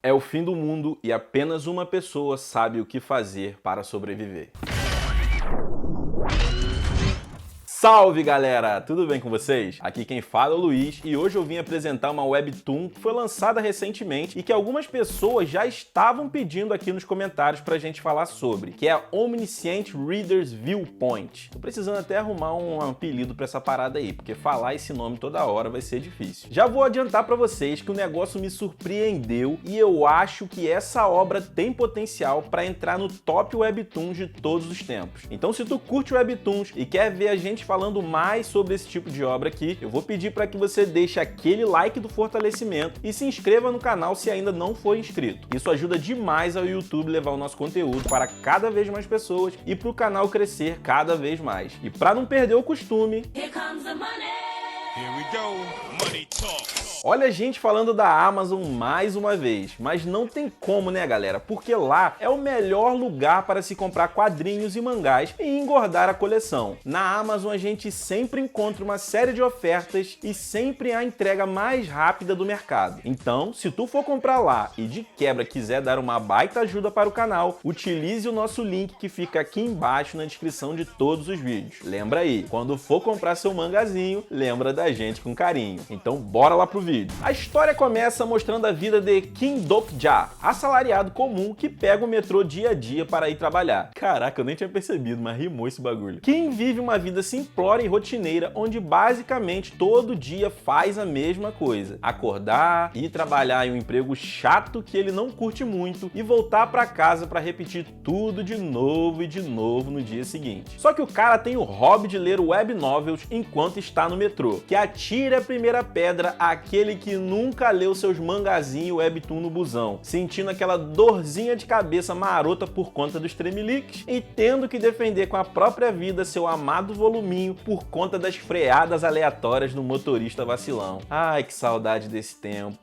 É o fim do mundo e apenas uma pessoa sabe o que fazer para sobreviver. Salve galera, tudo bem com vocês? Aqui quem fala é o Luiz e hoje eu vim apresentar uma webtoon que foi lançada recentemente e que algumas pessoas já estavam pedindo aqui nos comentários pra gente falar sobre, que é a Omniscient Reader's Viewpoint. Tô precisando até arrumar um apelido pra essa parada aí, porque falar esse nome toda hora vai ser difícil. Já vou adiantar pra vocês que o negócio me surpreendeu e eu acho que essa obra tem potencial pra entrar no top webtoons de todos os tempos. Então se tu curte webtoons e quer ver a gente falando mais sobre esse tipo de obra aqui, eu vou pedir para que você deixe aquele like do fortalecimento e se inscreva no canal se ainda não for inscrito. Isso ajuda demais ao YouTube levar o nosso conteúdo para cada vez mais pessoas e para o canal crescer cada vez mais. E para não perder o costume... Here comes the money. Here we go, money talk. Olha a gente falando da Amazon mais uma vez, mas não tem como, né galera? Porque lá é o melhor lugar para se comprar quadrinhos e mangás e engordar a coleção. Na Amazon a gente sempre encontra uma série de ofertas e sempre a entrega mais rápida do mercado. Então, se tu for comprar lá e de quebra quiser dar uma baita ajuda para o canal, utilize o nosso link que fica aqui embaixo na descrição de todos os vídeos. Lembra aí, quando for comprar seu mangazinho, lembra da gente com carinho. Então bora lá pro vídeo. A história começa mostrando a vida de Kim Dok-ja, assalariado comum que pega o metrô dia a dia para ir trabalhar. Caraca, eu nem tinha percebido, mas rimou esse bagulho. Kim vive uma vida simplória e rotineira, onde basicamente todo dia faz a mesma coisa. Acordar, ir trabalhar em um emprego chato que ele não curte muito e voltar para casa para repetir tudo de novo e de novo no dia seguinte. Só que o cara tem o hobby de ler web novels enquanto está no metrô, que atira a primeira pedra àquele que nunca leu seus mangazinhos webtoon no busão, sentindo aquela dorzinha de cabeça marota por conta dos tremeliques e tendo que defender com a própria vida seu amado voluminho por conta das freadas aleatórias do motorista vacilão. Ai, que saudade desse tempo.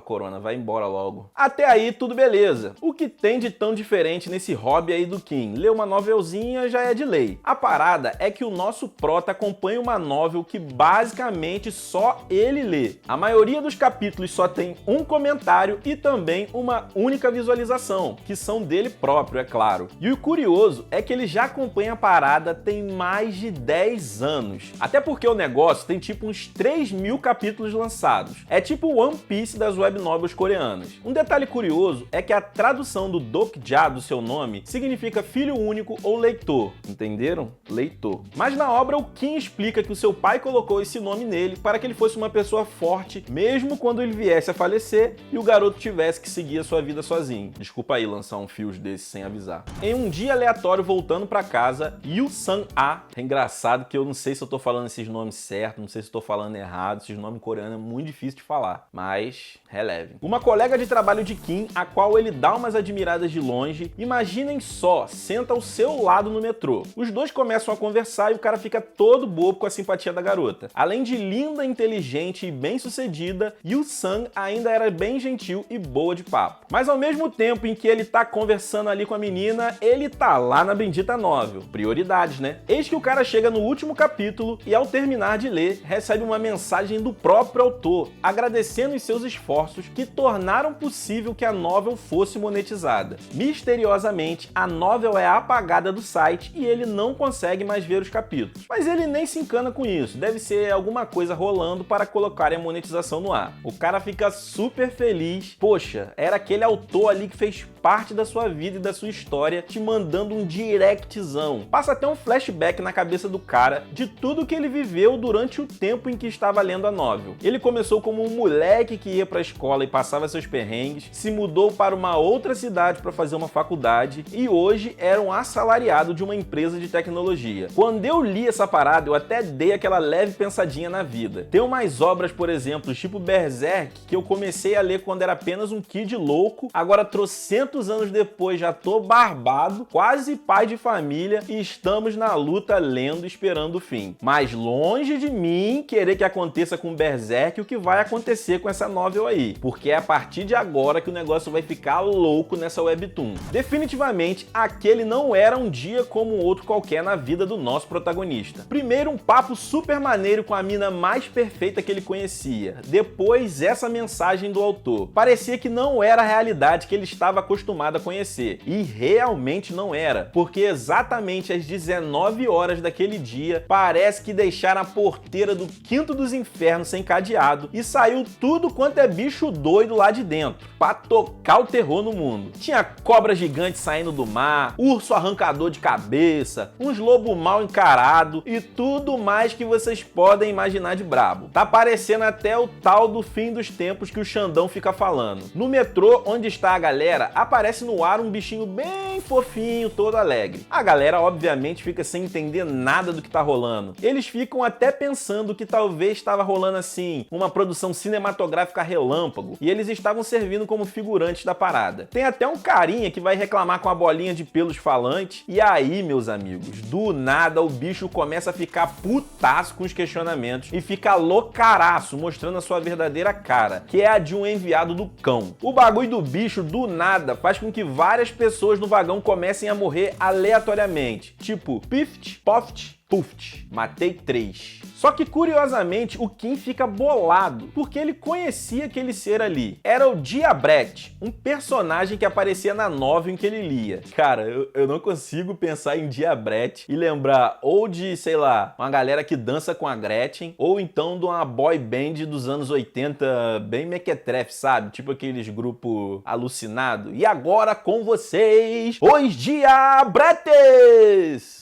Corona, vai embora logo. Até aí tudo beleza. O que tem de tão diferente nesse hobby aí do Kim? Ler uma novelzinha já é de lei. A parada é que o nosso prota acompanha uma novel que basicamente só ele lê. A maioria dos capítulos só tem um comentário e também uma única visualização, que são dele próprio, é claro. E o curioso é que ele já acompanha a parada tem mais de 10 anos. Até porque o negócio tem tipo uns 3.000 capítulos lançados. É tipo o One Piece das web novels coreanas. Um detalhe curioso é que a tradução do Dok-ja do seu nome significa filho único ou leitor. Entenderam? Leitor. Mas na obra o Kim explica que o seu pai colocou esse nome nele para que ele fosse uma pessoa forte, mesmo quando ele viesse a falecer e o garoto tivesse que seguir a sua vida sozinho. Desculpa aí lançar um fios desse sem avisar. Em um dia aleatório voltando para casa, Yu Sang-a, é engraçado que eu não sei se eu tô falando esses nomes certos, não sei se eu tô falando errado, esses nomes coreanos é muito difícil de falar, mas releve. Uma colega de trabalho de Kim, a qual ele dá umas admiradas de longe, imaginem só, senta ao seu lado no metrô. Os dois começam a conversar e o cara fica todo bobo com a simpatia da garota. Além de linda, inteligente e bem-sucedida, Yu Sang ainda era bem gentil e boa de papo. Mas ao mesmo tempo em que ele tá conversando ali com a menina, ele tá lá na bendita novel. Prioridades, né? Eis que o cara chega no último capítulo e ao terminar de ler, recebe uma mensagem do próprio autor, agradecendo os seus esforços que tornaram possível que a novel fosse monetizada. Misteriosamente, a novel é apagada do site e ele não consegue mais ver os capítulos. Mas ele nem se encana com isso, deve ser alguma coisa rolando para colocar a monetização no ar. O cara fica super feliz, poxa, era aquele autor ali que fez parte da sua vida e da sua história te mandando um directzão. Passa até um flashback na cabeça do cara de tudo que ele viveu durante o tempo em que estava lendo a novel. Ele começou como um moleque que ia para a escola e passava seus perrengues, se mudou para uma outra cidade para fazer uma faculdade e hoje era um assalariado de uma empresa de tecnologia. Quando eu li essa parada, eu até dei aquela leve pensadinha na vida. Tem umas obras, por exemplo, tipo Berserk, que eu comecei a ler quando era apenas um kid louco, agora trocentos anos depois já tô barbado, quase pai de família e estamos na luta lendo esperando o fim. Mas longe de mim querer que aconteça com Berserk o que vai acontecer com essa novel aí. aí, porque é a partir de agora que o negócio vai ficar louco nessa webtoon. Definitivamente, aquele não era um dia como outro qualquer na vida do nosso protagonista. Primeiro, um papo super maneiro com a mina mais perfeita que ele conhecia. Depois, essa mensagem do autor. Parecia que não era a realidade que ele estava acostumado a conhecer. E realmente não era, porque exatamente às 19 horas daquele dia, parece que deixaram a porteira do quinto dos infernos sem cadeado e saiu tudo quanto é bicho doido lá de dentro, pra tocar o terror no mundo. Tinha cobra gigante saindo do mar, urso arrancador de cabeça, uns lobo mal encarado e tudo mais que vocês podem imaginar de brabo. Tá parecendo até o tal do fim dos tempos que o Xandão fica falando. No metrô, onde está a galera, aparece no ar um bichinho bem fofinho, todo alegre. A galera, obviamente, fica sem entender nada do que tá rolando. Eles ficam até pensando que talvez estava rolando assim, uma produção cinematográfica relâmpago, e eles estavam servindo como figurantes da parada. Tem até um carinha que vai reclamar com a bolinha de pelos falante, e aí, meus amigos, do nada o bicho começa a ficar putaço com os questionamentos e fica loucaraço, mostrando a sua verdadeira cara, que é a de um enviado do cão. O bagulho do bicho, do nada, faz com que várias pessoas no vagão comecem a morrer aleatoriamente, tipo Pift, Poft, Puft. Matei 3. Só que, curiosamente, o Kim fica bolado, porque ele conhecia aquele ser ali. Era o Diabret, um personagem que aparecia na novel em que ele lia. Cara, eu não consigo pensar em Diabret e lembrar ou de, sei lá, uma galera que dança com a Gretchen, ou então de uma boy band dos anos 80, bem mequetrefe, sabe? Tipo aqueles grupos alucinados. E agora com vocês, os Diabretes!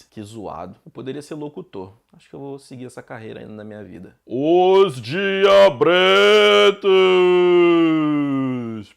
Que zoado. Eu poderia ser locutor. Acho que eu vou seguir essa carreira ainda na minha vida. Os Diabretes!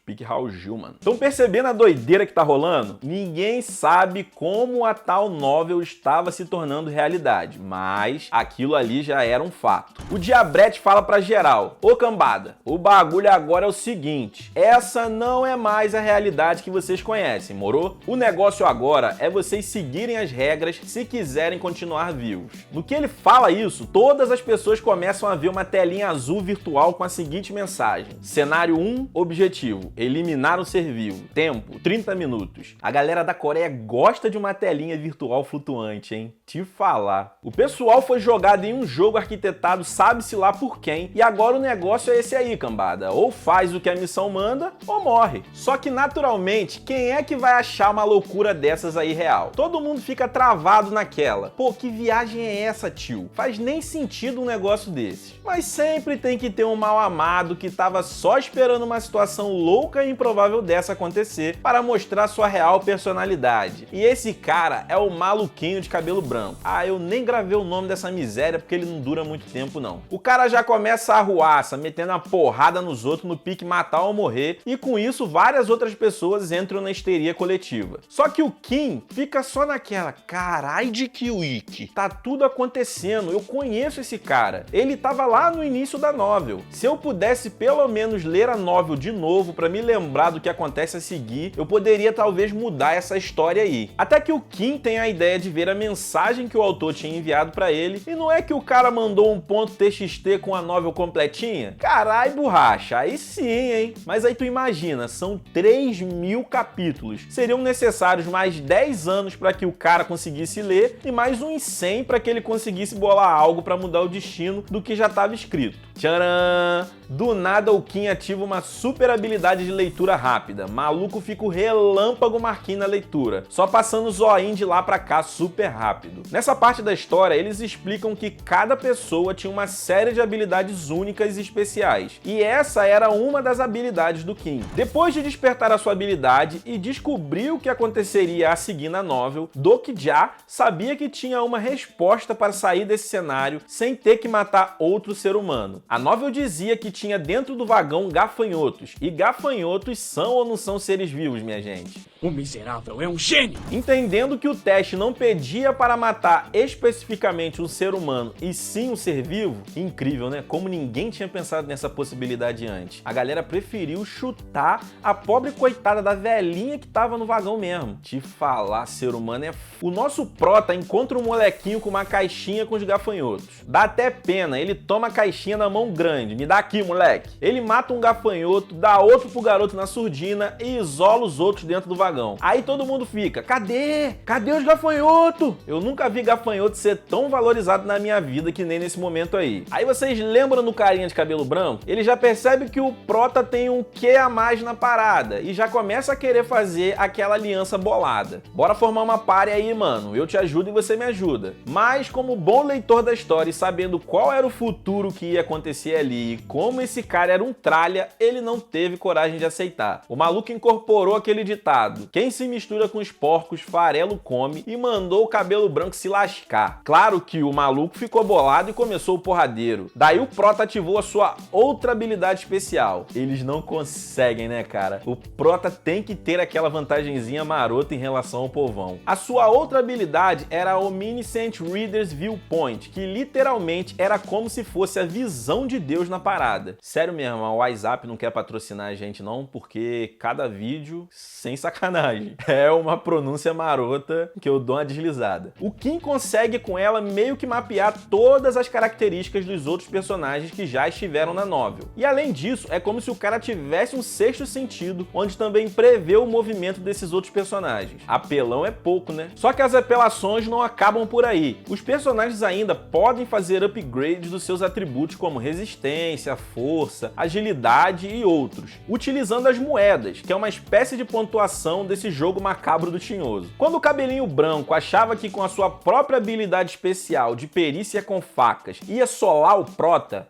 Pique Raul Gil, mano. Estão percebendo a doideira que tá rolando? Ninguém sabe como a tal novel estava se tornando realidade, mas aquilo ali já era um fato. O Diabrete fala pra geral: ô cambada, o bagulho agora é o seguinte, essa não é mais a realidade que vocês conhecem, morou? O negócio agora é vocês seguirem as regras se quiserem continuar vivos. No que ele fala isso, todas as pessoas começam a ver uma telinha azul virtual com a seguinte mensagem: cenário 1, objetivo, eliminar o ser vivo. Tempo, 30 minutos. A galera da Coreia gosta de uma telinha virtual flutuante, hein? Te falar. O pessoal foi jogado em um jogo arquitetado sabe-se lá por quem, e agora o negócio é esse aí, cambada. Ou faz o que a missão manda, ou morre. Só que, naturalmente, quem é que vai achar uma loucura dessas aí real? Todo mundo fica travado naquela. Pô, que viagem é essa, tio? Faz nem sentido um negócio desse. Mas sempre tem que ter um mal amado que tava só esperando uma situação louca e improvável dessa acontecer para mostrar sua real personalidade. E esse cara é o maluquinho de cabelo branco. Ah, eu nem gravei o nome dessa miséria porque ele não dura muito tempo não. O cara já começa a arruaça, metendo uma porrada nos outros no pique matar ou morrer, e com isso várias outras pessoas entram na histeria coletiva. Só que o Kim fica só naquela: carai de Kiwik, tá tudo acontecendo, eu conheço esse cara, ele tava lá no início da novel. Se eu pudesse pelo menos ler a novel de novo pra me lembrar do que acontece a seguir, eu poderia talvez mudar essa história aí. Até que o Kim tem a ideia de ver a mensagem que o autor tinha enviado pra ele, e não é que o cara mandou um ponto .txt com a novel completinha? Carai, borracha, aí sim, hein? Mas aí tu imagina, são 3.000 capítulos. Seriam necessários mais 10 anos pra que o cara conseguisse ler e mais uns 100 pra que ele conseguisse bolar algo pra mudar o destino do que já estava escrito. Tcharam! Do nada o Kim ativa uma super habilidade de leitura rápida. Maluco fica o relâmpago Marquinhos na leitura, só passando o zoinho de lá pra cá super rápido. Nessa parte da história, eles explicam que cada pessoa tinha uma série de habilidades únicas e especiais, e essa era uma das habilidades do Kim. Depois de despertar a sua habilidade e descobrir o que aconteceria a seguir na novel, Dokja sabia que tinha uma resposta para sair desse cenário sem ter que matar outro ser humano. A novel dizia que tinha dentro do vagão gafanhotos, e gafanhotos são ou não são seres vivos, minha gente? O miserável é um gênio! Entendendo que o teste não pedia para matar especificamente um ser humano e sim um ser vivo, incrível, né? Como ninguém tinha pensado nessa possibilidade antes. A galera preferiu chutar a pobre coitada da velhinha que tava no vagão mesmo. Te falar, ser humano é... O nosso prota encontra um molequinho com uma caixinha com os gafanhotos. Dá até pena, ele toma a caixinha na mão grande. Me dá aqui, moleque. Ele mata um gafanhoto, dá outro pro garoto na surdina e isola os outros dentro do vagão. Aí todo mundo fica, cadê? Cadê os gafanhotos? Eu nunca vi gafanhoto ser tão valorizado na minha vida que nem nesse momento aí. Aí vocês lembram do carinha de cabelo branco? Ele já percebe que o prota tem um quê a mais na parada e já começa a querer fazer aquela aliança bolada. Bora formar uma party aí, mano. Eu te ajudo e você me ajuda. Mas como bom leitor da história e sabendo qual era o futuro que ia acontecer ali e como esse cara era um tralha, ele não teve coragem de aceitar. O maluco incorporou aquele ditado: quem se mistura com os porcos, farelo come, e mandou o cabelo branco se lascar. Claro que o maluco ficou bolado e começou o porradeiro. Daí o prota ativou a sua outra habilidade especial. Eles não conseguem, né, cara? O prota tem que ter aquela vantagenzinha marota em relação ao povão. A sua outra habilidade era a Omniscient Reader's Viewpoint, que literalmente era como se fosse a visão de Deus na parada. Sério mesmo, a WhatsApp não quer patrocinar a gente não, porque cada vídeo, sem sacanagem, é uma pronúncia marota que eu dou uma deslizada. O Kim consegue com ela meio que mapear todas as características dos outros personagens que já estiveram na novel. E além disso, é como se o cara tivesse um sexto sentido, onde também prevê o movimento desses outros personagens. Apelão é pouco, né? Só que as apelações não acabam por aí. Os personagens ainda podem fazer upgrades dos seus atributos como resistência, força, agilidade e outros, utilizando as moedas, que é uma espécie de pontuação desse jogo macabro do Tinhoso. Quando o cabelinho branco achava que com a sua própria habilidade especial de perícia com facas ia solar o prota,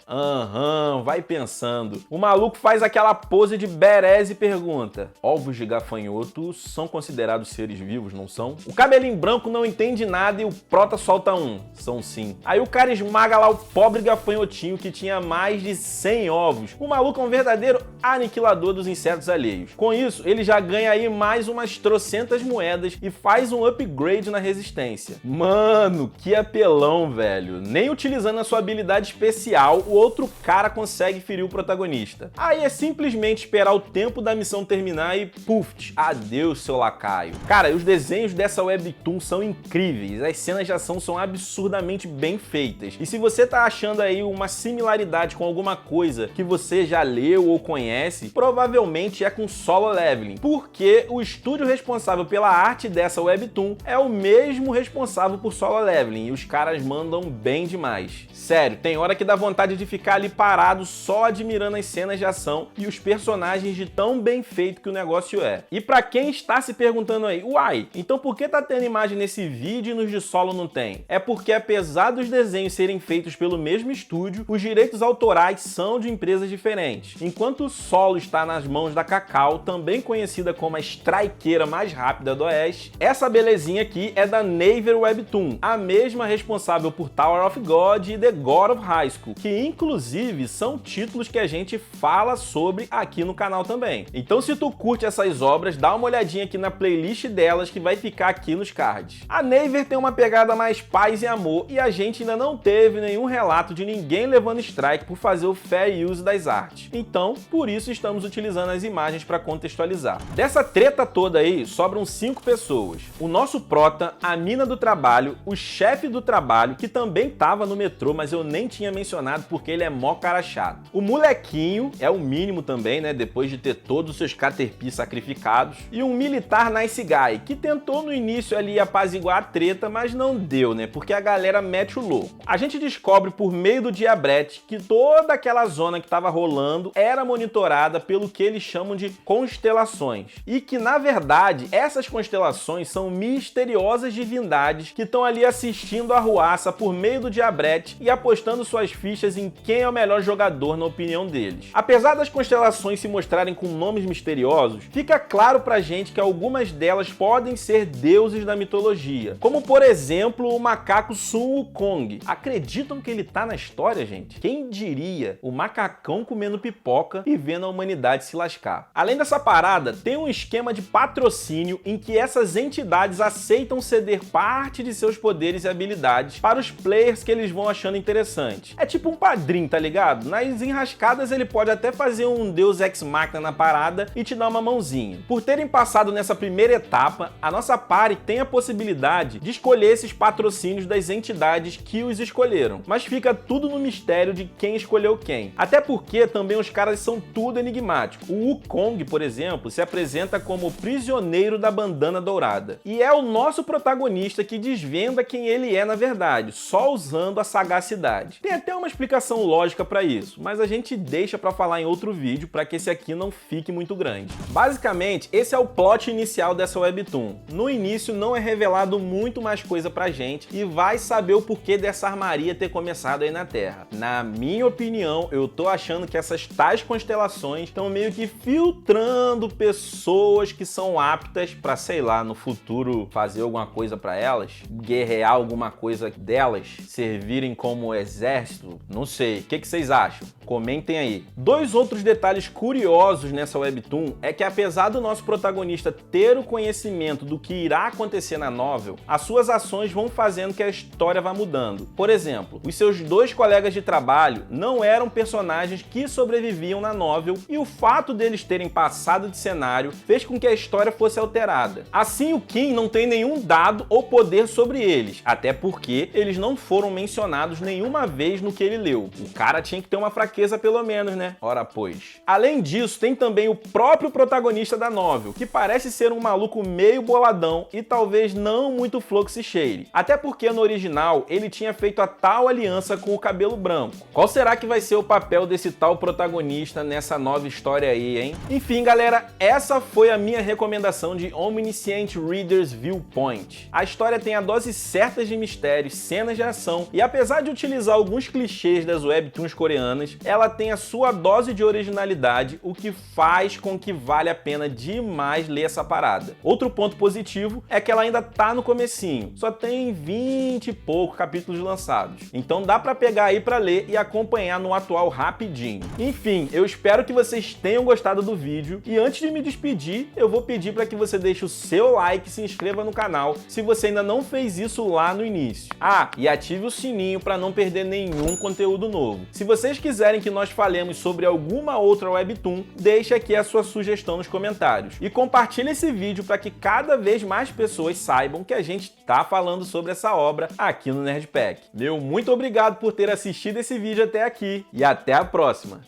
vai pensando. O maluco faz aquela pose de badass e pergunta: ovos de gafanhoto são considerados seres vivos, não são? O cabelinho branco não entende nada e o prota solta um: são sim. Aí o cara esmaga lá o pobre gafanhotinho que tinha mais de 100 ovos. O maluco é um verdadeiro aniquilador dos insetos alheios. Com isso, ele já ganha aí mais umas trocentas moedas e faz um upgrade na resistência. Mano, que apelão, velho. Nem utilizando a sua habilidade especial, o outro cara consegue ferir o protagonista. Aí é simplesmente esperar o tempo da missão terminar e puf, adeus, seu lacaio. Cara, os desenhos dessa webtoon são incríveis, as cenas de ação são absurdamente bem feitas. E se você tá achando aí uma similaridade com alguma coisa que você já leu ou conhece, provavelmente é com Solo Leveling, porque o estúdio responsável pela arte dessa webtoon é o mesmo responsável por Solo Leveling e os caras mandam bem demais. Sério, tem hora que dá vontade de ficar ali parado só admirando as cenas de ação e os personagens de tão bem feito que o negócio é. E pra quem está se perguntando aí, uai, então por que tá tendo imagem nesse vídeo e nos de Solo não tem? É porque apesar dos desenhos serem feitos pelo mesmo estúdio, os direitos autorais são de empresas diferentes. Enquanto o Solo está nas mãos da Cacau, também conhecida como a strikeira mais rápida do Oeste, essa belezinha aqui é da Naver Webtoon, a mesma responsável por Tower of God e The God of High School, que inclusive são títulos que a gente fala sobre aqui no canal também. Então se tu curte essas obras, dá uma olhadinha aqui na playlist delas que vai ficar aqui nos cards. A Naver tem uma pegada mais paz e amor e a gente ainda não teve nenhum relato de ninguém levando strike por fazer o fair use das artes. Então, por isso estamos utilizando as imagens para contextualizar. Dessa treta toda aí, sobram 5 pessoas. O nosso prota, a mina do trabalho, o chefe do trabalho, que também tava no metrô, mas eu nem tinha mencionado porque ele é mó cara chato. O molequinho, é o mínimo também, né, depois de ter todos os seus Caterpie sacrificados. E um militar nice guy, que tentou no início ali apaziguar a treta, mas não deu, né, porque a galera mete o louco. A gente descobre por meio do Diabrete que toda aquela zona que tava rolando era monitorada pelo que eles chamam de constelações. E que, na verdade, essas constelações são misteriosas divindades que estão ali assistindo a arruaça por meio do Diabrete e apostando suas fichas em quem é o melhor jogador na opinião deles. Apesar das constelações se mostrarem com nomes misteriosos, fica claro pra gente que algumas delas podem ser deuses da mitologia, como por exemplo o macaco Sun Wukong. Acreditam que ele tá na história, gente? Quem diria o macacão comendo pipoca e vendo a humanidade humanidade se lascar. Além dessa parada, tem um esquema de patrocínio em que essas entidades aceitam ceder parte de seus poderes e habilidades para os players que eles vão achando interessante. É tipo um padrinho, tá ligado? Nas enrascadas ele pode até fazer um deus ex machina na parada e te dar uma mãozinha. Por terem passado nessa primeira etapa, a nossa party tem a possibilidade de escolher esses patrocínios das entidades que os escolheram, mas fica tudo no mistério de quem escolheu quem. Até porque também os caras são tudo enigmáticos. O Wukong, por exemplo, se apresenta como o prisioneiro da bandana dourada. E é o nosso protagonista que desvenda quem ele é na verdade, só usando a sagacidade. Tem até uma explicação lógica para isso, mas a gente deixa para falar em outro vídeo para que esse aqui não fique muito grande. Basicamente, esse é o plot inicial dessa webtoon. No início não é revelado muito mais coisa pra gente e vai saber o porquê dessa armaria ter começado aí na Terra. Na minha opinião, eu tô achando que essas tais constelações estão meio que filtrando pessoas que são aptas pra, sei lá, no futuro fazer alguma coisa pra elas, guerrear alguma coisa delas, servirem como exército, não sei. O que vocês acham? Comentem aí. Dois outros detalhes curiosos nessa webtoon é que apesar do nosso protagonista ter o conhecimento do que irá acontecer na novel, as suas ações vão fazendo que a história vá mudando. Por exemplo, os seus dois colegas de trabalho não eram personagens que sobreviviam na novel e o fato deles terem passado de cenário fez com que a história fosse alterada. Assim, o Kim não tem nenhum dado ou poder sobre eles, até porque eles não foram mencionados nenhuma vez no que ele leu. O cara tinha que ter uma fraqueza pelo menos, né? Ora pois. Além disso, tem também o próprio protagonista da novel, que parece ser um maluco meio boladão e talvez não muito fluxicheire. Até porque no original ele tinha feito a tal aliança com o cabelo branco. Qual será que vai ser o papel desse tal protagonista nessa nova história aí, hein? Enfim, galera, essa foi a minha recomendação de Omniscient Reader's Viewpoint. A história tem a dose certa de mistérios, cenas de ação e apesar de utilizar alguns clichês das webtoons coreanas, ela tem a sua dose de originalidade, o que faz com que vale a pena demais ler essa parada. Outro ponto positivo é que ela ainda tá no comecinho, só tem 20 e poucos capítulos lançados. Então dá pra pegar aí pra ler e acompanhar no atual rapidinho. Enfim, eu espero que vocês tenham gostado do vídeo e antes de me despedir, eu vou pedir para que você deixe o seu like e se inscreva no canal se você ainda não fez isso lá no início. Ah, e ative o sininho para não perder nenhum conteúdo novo. Se vocês quiserem que nós falemos sobre alguma outra webtoon, deixe aqui a sua sugestão nos comentários. E compartilhe esse vídeo para que cada vez mais pessoas saibam que a gente tá falando sobre essa obra aqui no Nerdpack. Meu muito obrigado por ter assistido esse vídeo até aqui e até a próxima!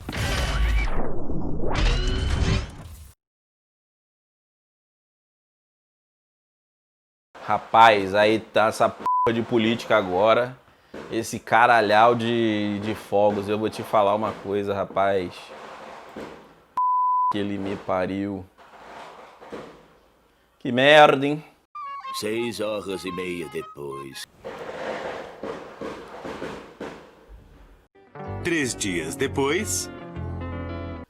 Rapaz, aí tá essa porra de política agora, esse caralhau de fogos. Eu vou te falar uma coisa, rapaz, que ele me pariu. Que merda, hein? 6h30 depois. 3 dias depois.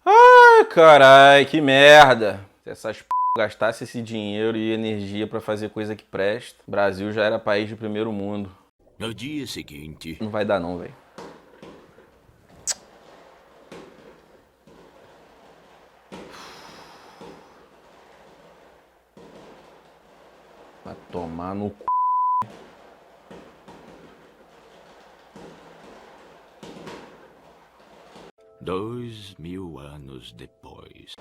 Ai, carai, que merda. Se essas p... gastasse esse dinheiro e energia pra fazer coisa que presta, o Brasil já era país de primeiro mundo. No dia seguinte... Não vai dar não, velho. Vai tomar no c... 2000 anos depois.